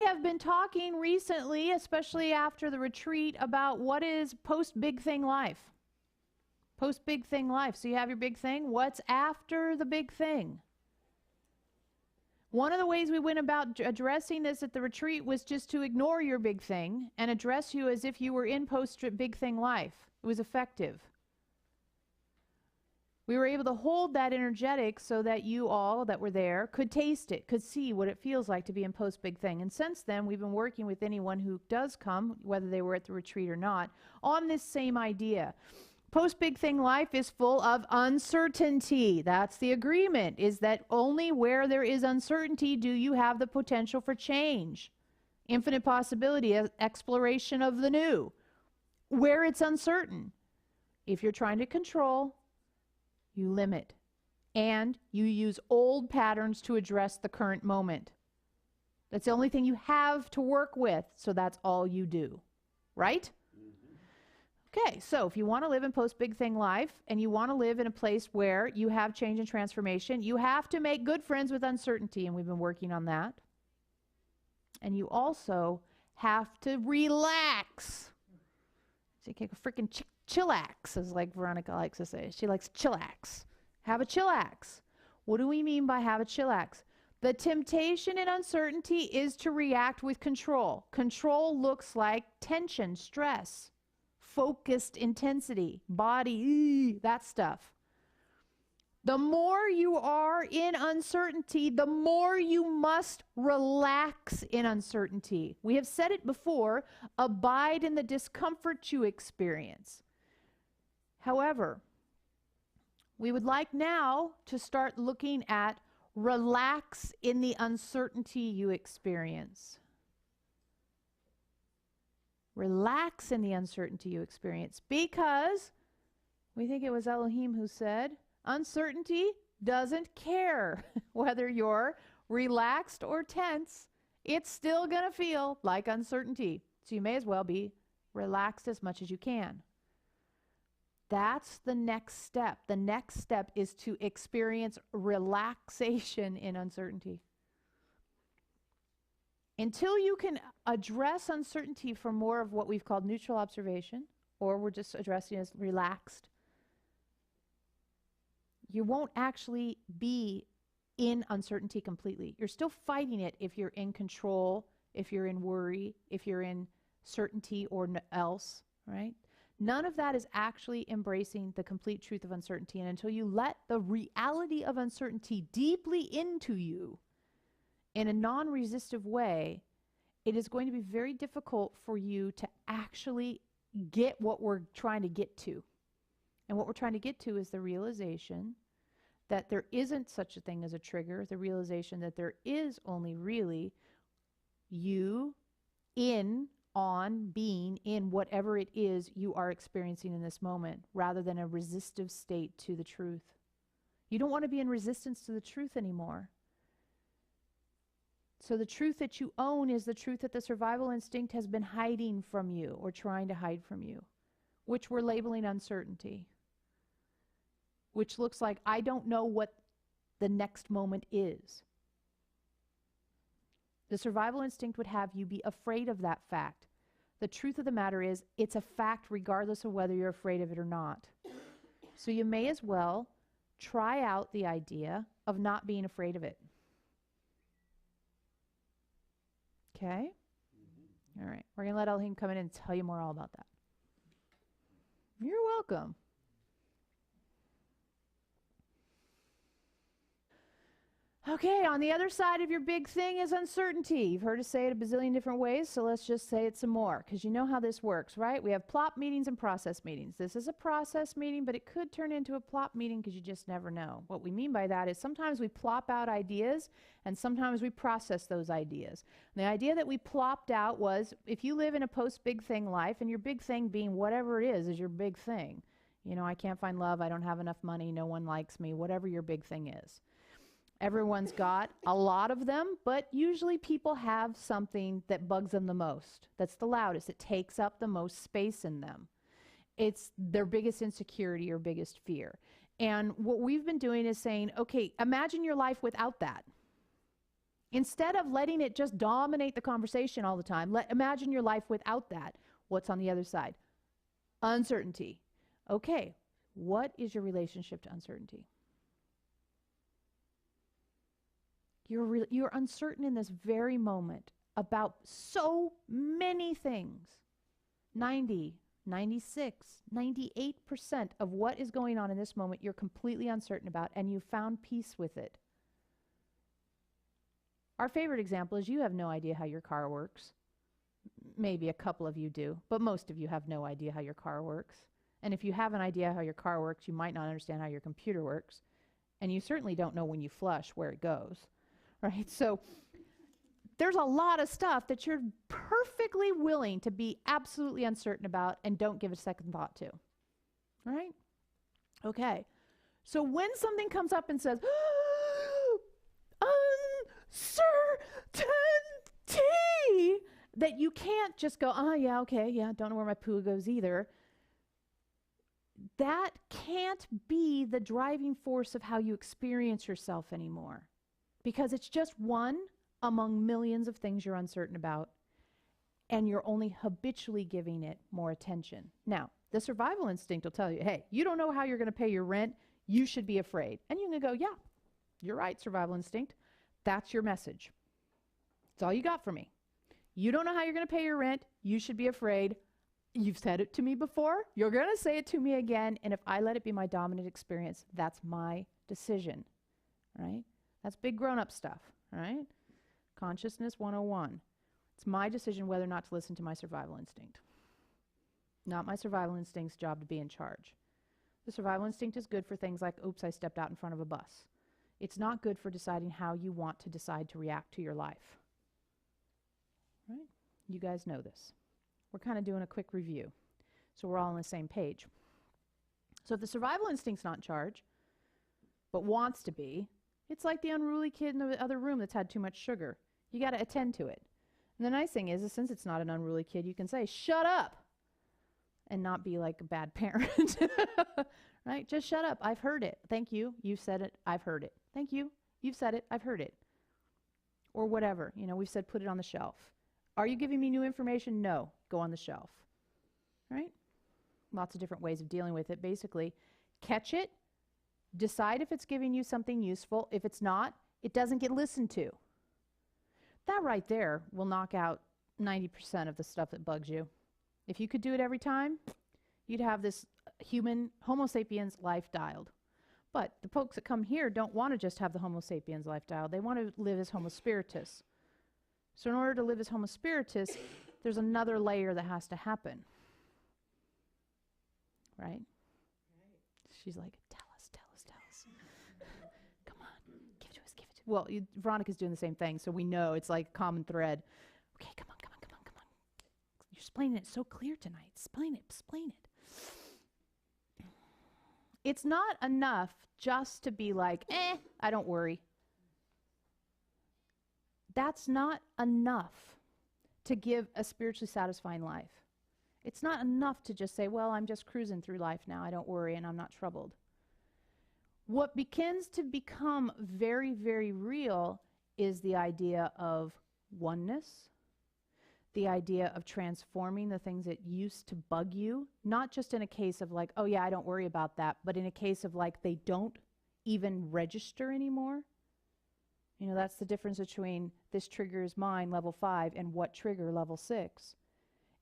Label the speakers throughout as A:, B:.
A: have been talking recently, especially after the retreat, about what is post-big thing life. Post-big thing life. So you have your big thing. What's after the big thing? One of the ways we went about addressing this at the retreat was just to ignore your big thing and address you as if you were in post-big thing life. It was effective. We were able to hold that energetic so that you all that were there could taste it, could see what it feels like to be in post-big thing. And since then, we've been working with anyone who does come, whether they were at the retreat or not, on this same idea. Post-big thing life is full of uncertainty. That's the agreement, is that only where there is uncertainty do you have the potential for change. Infinite possibility, exploration of the new. Where it's uncertain. If you're trying to control, you limit. And you use old patterns to address the current moment. That's the only thing you have to work with, so that's all you do. Right? Okay, so if you want to live in post-big thing life and you want to live in a place where you have change and transformation, you have to make good friends with uncertainty, and we've been working on that. And you also have to relax. So you take a freaking chillax, as like Veronica likes to say. She likes chillax. Have a chillax. What do we mean by have a chillax? The temptation in uncertainty is to react with control. Control looks like tension, stress, focused intensity, body, that stuff. The more you are in uncertainty, the more you must relax in uncertainty. We have said it before, abide in the discomfort you experience. However, we would like now to start looking at relax in the uncertainty you experience. Relax in the uncertainty you experience, because we think it was Eloheim who said, uncertainty doesn't care whether you're relaxed or tense. It's still going to feel like uncertainty. So you may as well be relaxed as much as you can. That's the next step. The next step is to experience relaxation in uncertainty. Until you can address uncertainty from more of what we've called neutral observation, or we're just addressing as relaxed, you won't actually be in uncertainty completely. You're still fighting it if you're in control, if you're in worry, if you're in certainty or else, right? None of that is actually embracing the complete truth of uncertainty. And until you let the reality of uncertainty deeply into you in a non-resistive way, it is going to be very difficult for you to actually get what we're trying to get to. And what we're trying to get to is the realization that there isn't such a thing as a trigger, the realization that there is only really you being in whatever it is you are experiencing in this moment, rather than a resistive state to the truth. You don't want to be in resistance to the truth anymore. So the truth that you own is the truth that the survival instinct has been hiding from you, or trying to hide from you, which we're labeling uncertainty, which looks like I don't know what the next moment is. The survival instinct would have you be afraid of that fact. The truth of the matter is, it's a fact regardless of whether you're afraid of it or not. So you may as well try out the idea of not being afraid of it. Okay? All right. We're going to let Elohim come in and tell you more all about that. You're welcome. Okay, on the other side of your big thing is uncertainty. You've heard us say it a bazillion different ways, so let's just say it some more, because you know how this works, right? We have plop meetings and process meetings. This is a process meeting, but it could turn into a plop meeting because you just never know. What we mean by that is sometimes we plop out ideas, and sometimes we process those ideas. And the idea that we plopped out was, if you live in a post-big thing life, and your big thing being whatever it is your big thing. You know, I can't find love, I don't have enough money, no one likes me, whatever your big thing is. Everyone's got a lot of them, but usually people have something that bugs them the most. That's the loudest. It takes up the most space in them. It's their biggest insecurity or biggest fear. And what we've been doing is saying, okay, imagine your life without that. Instead of letting it just dominate the conversation all the time, imagine your life without that. What's on the other side? Uncertainty. Okay, what is your relationship to uncertainty? You're uncertain in this very moment about so many things. 90, 96, 98% of what is going on in this moment you're completely uncertain about, and you found peace with it. Our favorite example is you have no idea how your car works. Maybe a couple of you do, but most of you have no idea how your car works. And if you have an idea how your car works, you might not understand how your computer works. And you certainly don't know when you flush where it goes, right? So there's a lot of stuff that you're perfectly willing to be absolutely uncertain about and don't give a second thought to, right? Okay. So when something comes up and says, uncertainty, that you can't just go, oh, yeah, okay, yeah, don't know where my poo goes either. That can't be the driving force of how you experience yourself anymore, because it's just one among millions of things you're uncertain about, and you're only habitually giving it more attention. Now, the survival instinct will tell you, hey, you don't know how you're going to pay your rent, you should be afraid. And you're going to go, yeah, you're right, survival instinct. That's your message. That's all you got for me. You don't know how you're going to pay your rent, you should be afraid. You've said it to me before, you're going to say it to me again, and if I let it be my dominant experience, that's my decision, right? That's big grown-up stuff, right? Consciousness 101. It's my decision whether or not to listen to my survival instinct. Not my survival instinct's job to be in charge. The survival instinct is good for things like, oops, I stepped out in front of a bus. It's not good for deciding how you want to decide to react to your life. Right? You guys know this. We're kind of doing a quick review, so we're all on the same page. So if the survival instinct's not in charge, but wants to be, it's like the unruly kid in the other room that's had too much sugar. You got to attend to it. And the nice thing is since it's not an unruly kid, you can say, shut up, and not be like a bad parent. Right? Just shut up. I've heard it. Thank you. You've said it. I've heard it. Thank you. You've said it. I've heard it. Or whatever. You know, we've said put it on the shelf. Are you giving me new information? No. Go on the shelf. Right? Lots of different ways of dealing with it. Basically, catch it. Decide if it's giving you something useful. If it's not, it doesn't get listened to. That right there will knock out 90% of the stuff that bugs you. If you could do it every time, you'd have this human Homo sapiens life dialed. But the folks that come here don't want to just have the Homo sapiens life dialed. They want to live as Homo spiritus. So in order to live as Homo spiritus, there's another layer that has to happen. Right? She's like, tell us. Come on, give it to us. Well, Veronica's doing the same thing, so we know it's like a common thread. Okay, come on. You're explaining it so clear tonight. Explain it. It's not enough just to be like, I don't worry. That's not enough to give a spiritually satisfying life. It's not enough to just say, well, I'm just cruising through life now. I don't worry and I'm not troubled. What begins to become very, very real is the idea of oneness, the idea of transforming the things that used to bug you, not just in a case of like, oh yeah, I don't worry about that, but in a case of like they don't even register anymore. You know, that's the difference between this trigger is mine, level 5, and what trigger, level 6.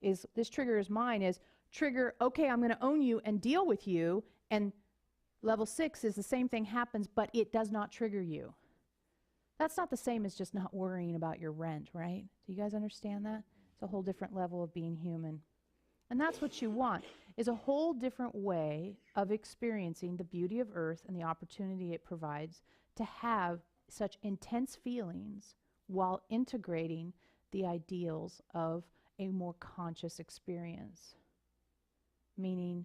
A: Is this trigger is mine is trigger, okay, I'm going to own you and deal with you, and level 6 is the same thing happens, but it does not trigger you. That's not the same as just not worrying about your rent, right? Do you guys understand that? It's a whole different level of being human. And that's what you want, is a whole different way of experiencing the beauty of Earth and the opportunity it provides to have such intense feelings while integrating the ideals of a more conscious experience. Meaning,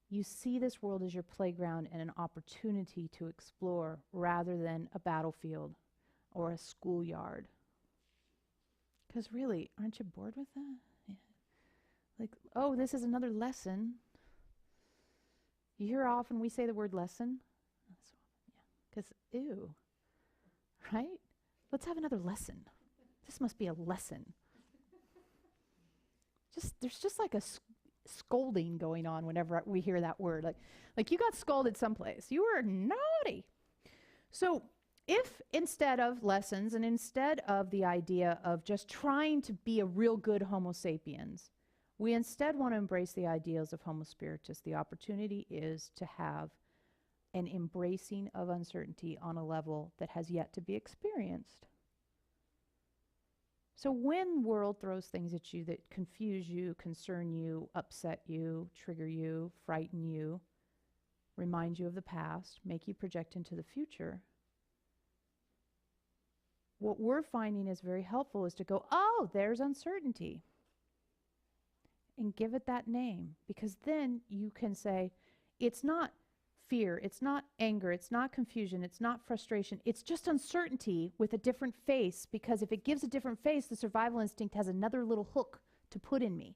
A: you see this world as your playground and an opportunity to explore rather than a battlefield or a schoolyard. Because really, aren't you bored with that? Yeah. Like, oh, this is another lesson. You hear how often we say the word lesson? Because, ew. Right? Let's have another lesson. This must be a lesson. There's just like a scolding going on whenever we hear that word. Like you got scolded someplace. You were naughty. So if instead of lessons and instead of the idea of just trying to be a real good Homo sapiens, we instead want to embrace the ideals of Homo spiritus, the opportunity is to have an embracing of uncertainty on a level that has yet to be experienced. So when the world throws things at you that confuse you, concern you, upset you, trigger you, frighten you, remind you of the past, make you project into the future, what we're finding is very helpful is to go, oh, there's uncertainty, and give it that name, because then you can say, it's not fear, it's not anger, it's not confusion, it's not frustration, it's just uncertainty with a different face, because if it gives a different face, the survival instinct has another little hook to put in me.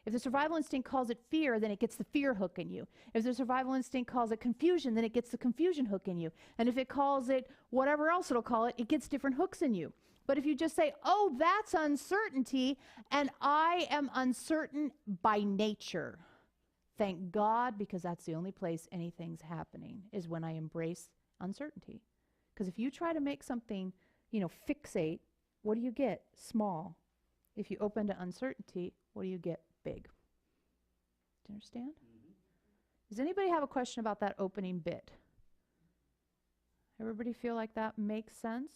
A: If the survival instinct calls it fear, then it gets the fear hook in you. If the survival instinct calls it confusion, then it gets the confusion hook in you. And if it calls it whatever else it'll call it, it gets different hooks in you. But if you just say, oh, that's uncertainty, and I am uncertain by nature, thank God, because that's the only place anything's happening, is when I embrace uncertainty. Because if you try to make something, fixate, what do you get? Small. If you open to uncertainty, what do you get? Big. Do you understand? Does anybody have a question about that opening bit? Everybody feel like that makes sense?